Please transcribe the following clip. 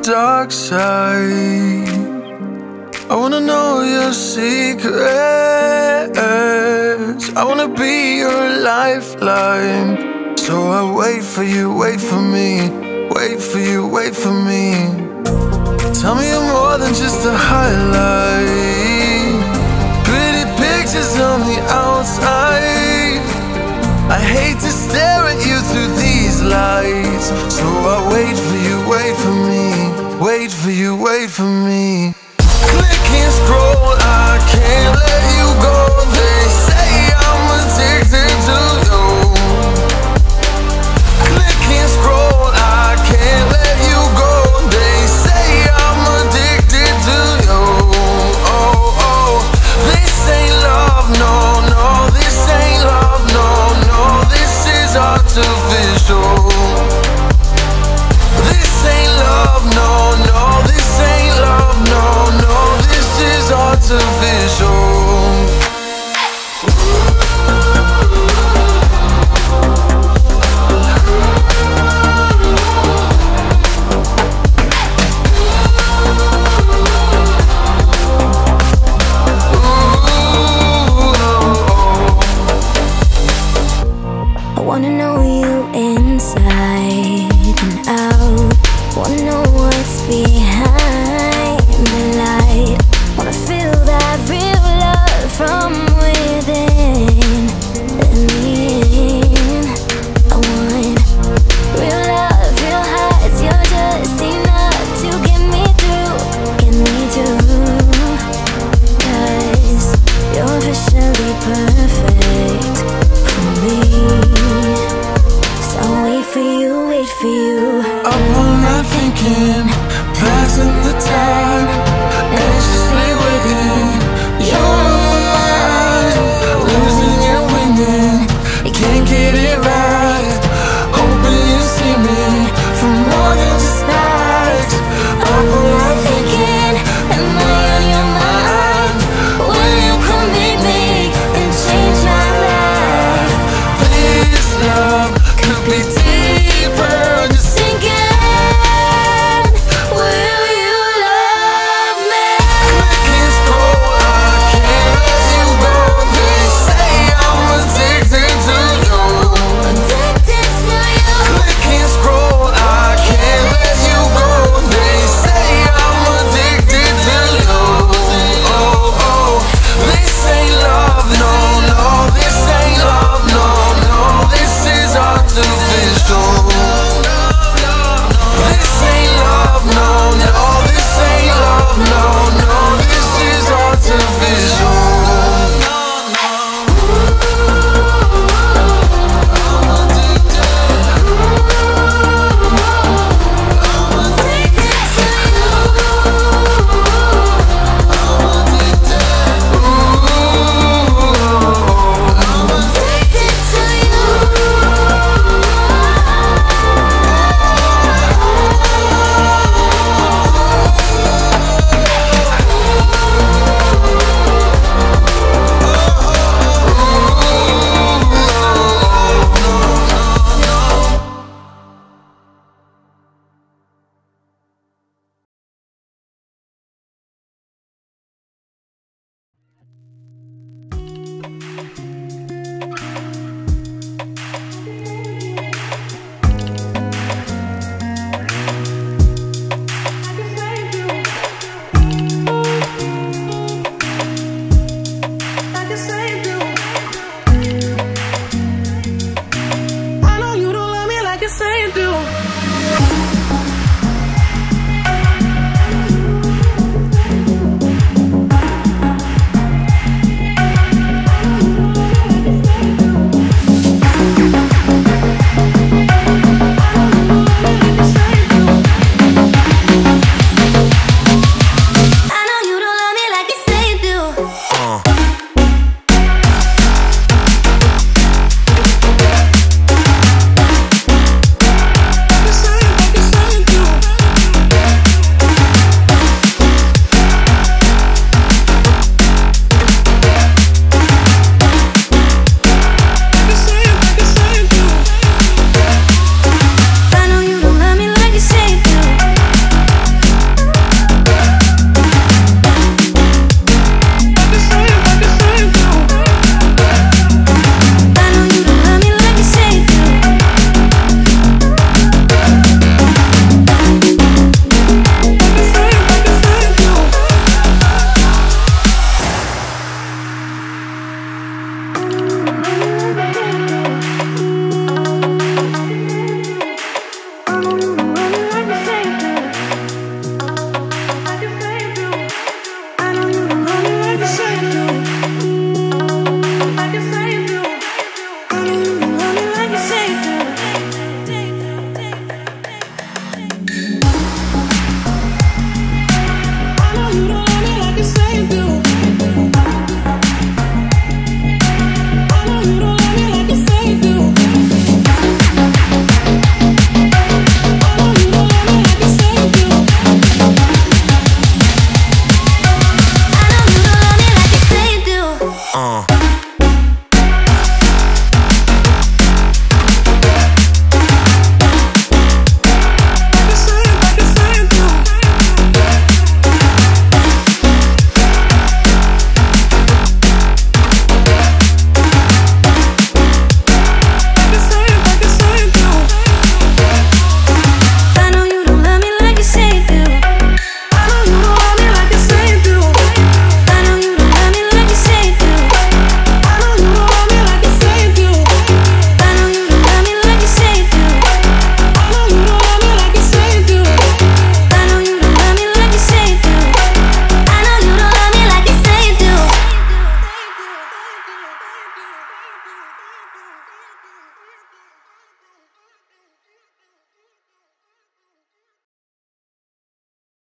dark side. I wanna know your secrets. I wanna be your lifeline. So I wait for you, wait for me. Wait for you, wait for me. Tell me you're more than just a highlight. Pretty pictures on the outside. I hate to stare at you through these lights. So I wait for you, wait for me. Wait for you, wait for me. Click and scroll, I can't let you go. They say I'm addicted to you. Click and scroll, I can't let you go. They say I'm addicted to you. Oh, oh, this ain't love, no, no. This ain't love, no, no. This is artificial. This ain't love, no, no. This ain't love, no, no. This is artificial. I wanna know you inside and out. Wanna know what's behind the light. Wanna feel that real love from within. Let me in. I want real love, real hearts. You're just enough to get me through, get me through. 'Cause you're officially perfect for me. So wait for you, wait for you. Up all night thinking, passing the time, anxiously waiting. You're on my mind, losing and winning. You can't get it right. Hoping you see me for more than just that. Up all night thinking, am I on your mind? Will you come meet me and change my life? This love could be deeper. Just thinking, will you love me? Click and scroll, I can't let you go. They say I'm addicted to you. Addicted to you. Click and scroll, I can't let you go. They say I'm addicted to you. Oh, oh, this ain't love, no, no. This ain't love, no, no. This is artificial. This ain't love, no, no. This ain't love, no, no. This is artificial. I know you don't love me like you say you do.